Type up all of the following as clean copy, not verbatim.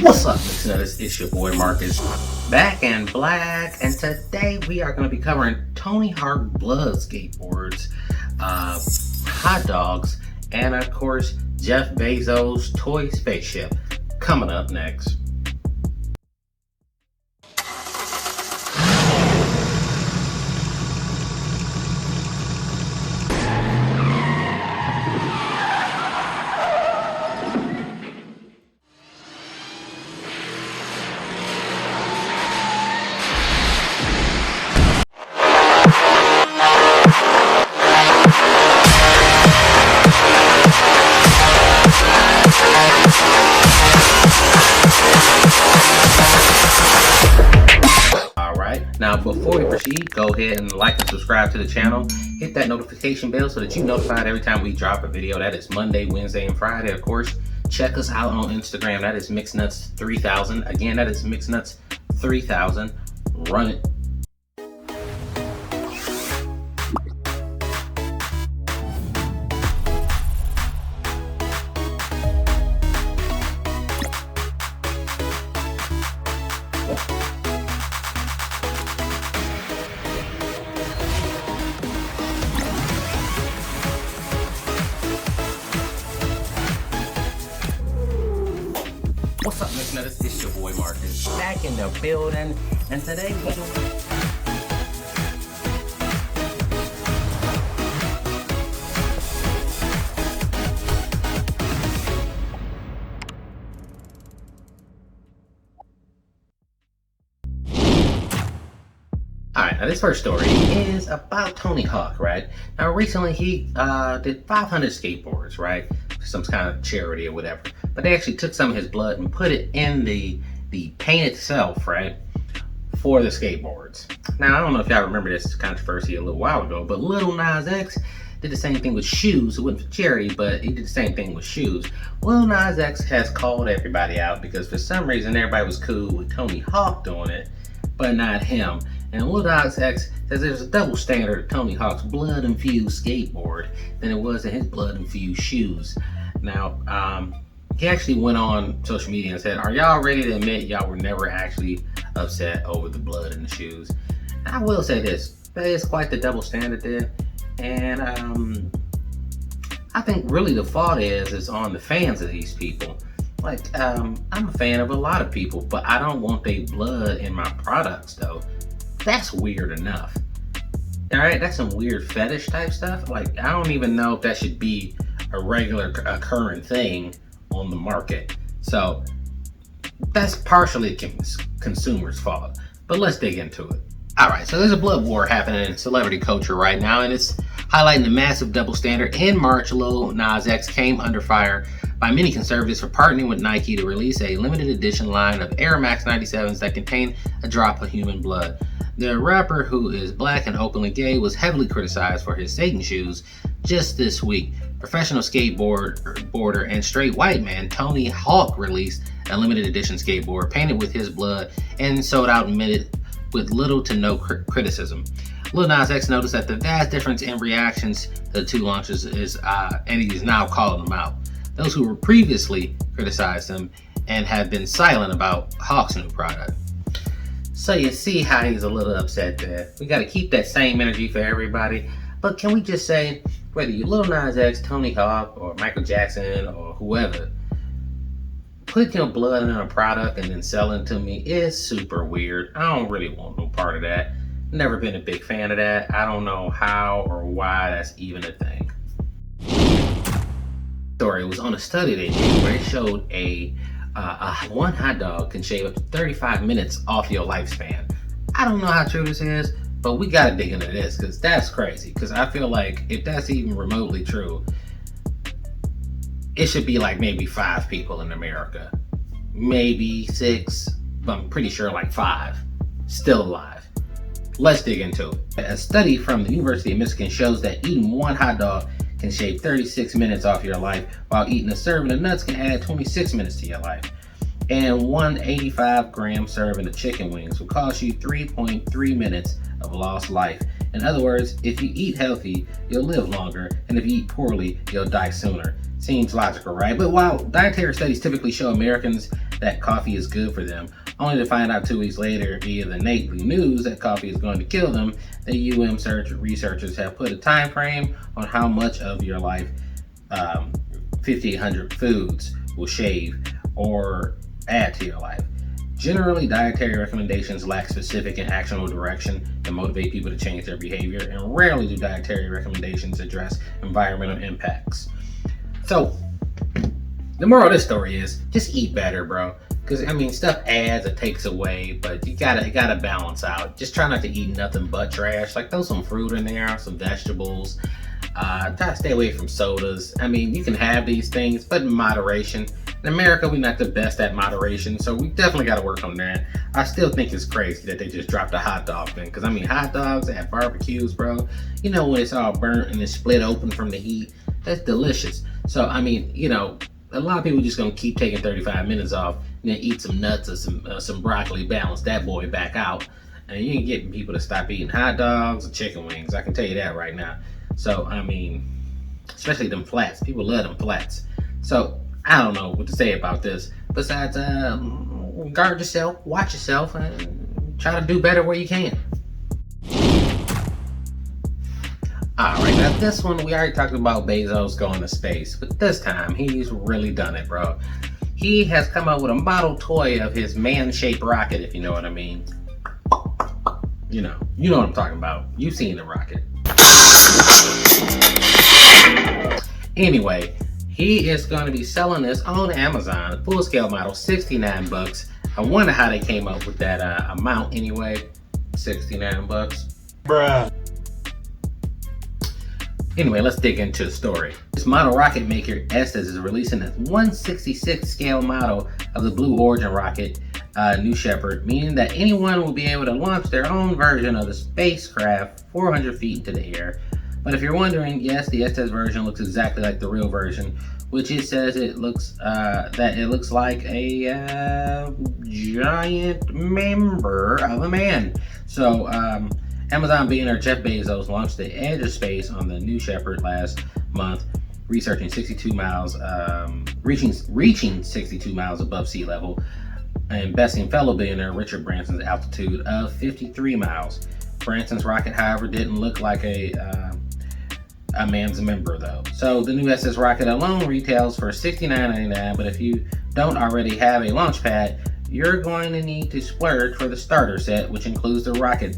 What's up, listeners? It's your boy Marcus, back in black, and today we are going to be covering Tony Hawk Blood skateboards, hot dogs, and of course Jeff Bezos' toy spaceship. Coming up next. Now, before we proceed, go ahead and like and subscribe to the channel. Hit that notification bell so that you're notified every time we drop a video. That is Monday, Wednesday, and Friday. Of course, check us out on Instagram. That is MixNuts3000. Again, that is MixNuts3000. Run it. What's up, listeners? It's your boy Marcus, back in the building, and today we Alright, now this first story is about Tony Hawk, right? Now recently he did 500 skateboards, right? For some kind of charity or whatever. But they actually took some of his blood and put it in the paint itself, right? For the skateboards. Now I don't know if y'all remember this controversy a little while ago, but Lil Nas X did the same thing with shoes. It wasn't for charity, but he did the same thing with shoes. Lil Nas X has called everybody out because for some reason everybody was cool with Tony Hawk doing it, but not him. And Lil Nas X says there's a double standard of Tony Hawk's blood-infused skateboard than it was in his blood-infused shoes. Now, he actually went on social media and said, "Are y'all ready to admit y'all were never actually upset over the blood in the shoes?" And I will say this, that is quite the double standard there. And I think really the fault is on the fans of these people. Like, I'm a fan of a lot of people, but I don't want their blood in my products though. That's weird enough. All right, that's some weird fetish type stuff. Like, I don't even know if that should be a regular occurring thing on the market. So that's partially consumers' fault, but let's dig into it. All right, so there's a blood war happening in celebrity culture right now, and it's highlighting the massive double standard. In March, Lil Nas X came under fire by many conservatives for partnering with Nike to release a limited edition line of Air Max 97s that contain a drop of human blood. The rapper, who is black and openly gay, was heavily criticized for his Satan shoes just this week. Professional skateboarder and straight white man Tony Hawk released a limited edition skateboard painted with his blood and sold out in minutes with little to no criticism. Lil Nas X noticed that the vast difference in reactions to the two launches is, and he is now calling them out. Those who were previously criticized him and had been silent about Hawk's new product. So you see how he's a little upset there. We got to keep that same energy for everybody. But can we just say, whether you're Lil Nas X, Tony Hawk, or Michael Jackson, or whoever, putting your blood in a product and then selling it to me is super weird. I don't really want no part of that. Never been a big fan of that. I don't know how or why that's even a thing. Story was on a study they did where it showed one hot dog can shave up to 35 minutes off your lifespan. I don't know how true this is, but we gotta dig into this because that's crazy. Because I feel like if that's even remotely true, it should be like maybe 5 people in America, maybe 6, but I'm pretty sure like 5 still alive. Let's dig into it. A study from the University of Michigan shows that eating one hot dog can shave 36 minutes off your life, while eating a serving of nuts can add 26 minutes to your life. And one 85-gram serving of chicken wings will cost you 3.3 minutes of lost life. In other words, if you eat healthy, you'll live longer, and if you eat poorly, you'll die sooner. Seems logical, right? But while dietary studies typically show Americans that coffee is good for them, only to find out 2 weeks later via the nightly news that coffee is going to kill them. The researchers have put a time frame on how much of your life 5,800 foods will shave or add to your life. Generally, dietary recommendations lack specific and actionable direction to motivate people to change their behavior, and rarely do dietary recommendations address environmental impacts. So, the moral of this story is just eat better, bro. Because, I mean, stuff adds, it takes away, but you gotta balance out. Just try not to eat nothing but trash. Like, throw some fruit in there, some vegetables. Try to stay away from sodas. I mean, you can have these things, but in moderation. In America, we're not the best at moderation, so we definitely got to work on that. I still think it's crazy that they just dropped a hot dog thing, because I mean, hot dogs at barbecues, bro, you know, when it's all burnt and it's split open from the heat, that's delicious. So, I mean, you know, a lot of people just gonna keep taking 35 minutes off and then eat some nuts or some broccoli, balance that boy back out, and you ain't getting people to stop eating hot dogs or chicken wings. I can tell you that right now. So, I mean, especially them flats. People love them flats. So, I don't know what to say about this. Besides, guard yourself, watch yourself, and try to do better where you can. Alright, now this one, we already talked about Bezos going to space, but this time, he's really done it, bro. He has come up with a model toy of his man-shaped rocket, if you know what I mean. You know what I'm talking about. You've seen the rocket. Anyway, he is going to be selling this on Amazon, full-scale model, $69. I wonder how they came up with that amount anyway. $69. Bruh. Anyway, let's dig into the story. This model rocket maker, Estes, is releasing a 1/66 scale model of the Blue Origin rocket, New Shepard, meaning that anyone will be able to launch their own version of the spacecraft 400 feet into the air. But if you're wondering, yes, the Estes version looks exactly like the real version, which it says it looks like a giant member of a man. So, Amazon billionaire Jeff Bezos launched the edge of space on the New Shepard last month, reaching 62 miles above sea level, and besting fellow billionaire Richard Branson's altitude of 53 miles. Branson's rocket, however, didn't look like a man's member though. So the new SS rocket alone retails for $69.99, but if you don't already have a launch pad, you're going to need to splurge for the starter set, which includes the rocket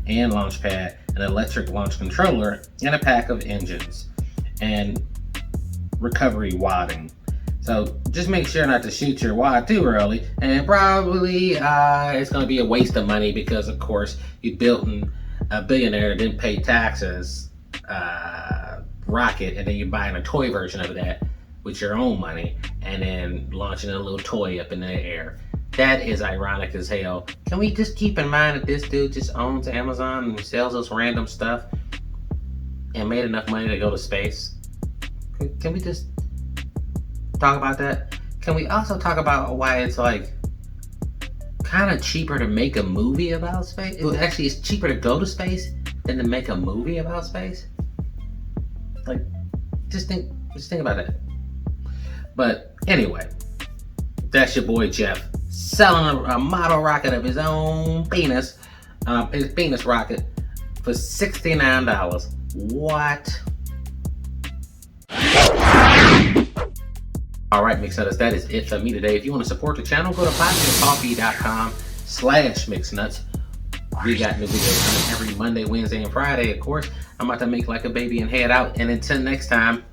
and launch pad, an electric launch controller, and a pack of engines and recovery wadding. So just make sure not to shoot your wad too early, and probably it's going to be a waste of money because, of course, you built a billionaire that didn't pay taxes rocket, and then you're buying a toy version of that with your own money, and then launching a little toy up in the air. That is ironic as hell. Can we just keep in mind that this dude just owns Amazon and sells us random stuff and made enough money to go to space? Can we just talk about that? Can we also talk about why it's like kind of cheaper to make a movie about space? Actually, it's cheaper to go to space than to make a movie about space. Like, just think about that. But anyway, that's your boy Jeff selling a model rocket of his own penis, his penis rocket, for $69. What? Alright, Mixnuts, that is it for me today. If you want to support the channel, go to BuyMeACoffee.com/Mixnuts. We got new videos coming every Monday, Wednesday, and Friday, of course. I'm about to make like a baby and head out. And until next time,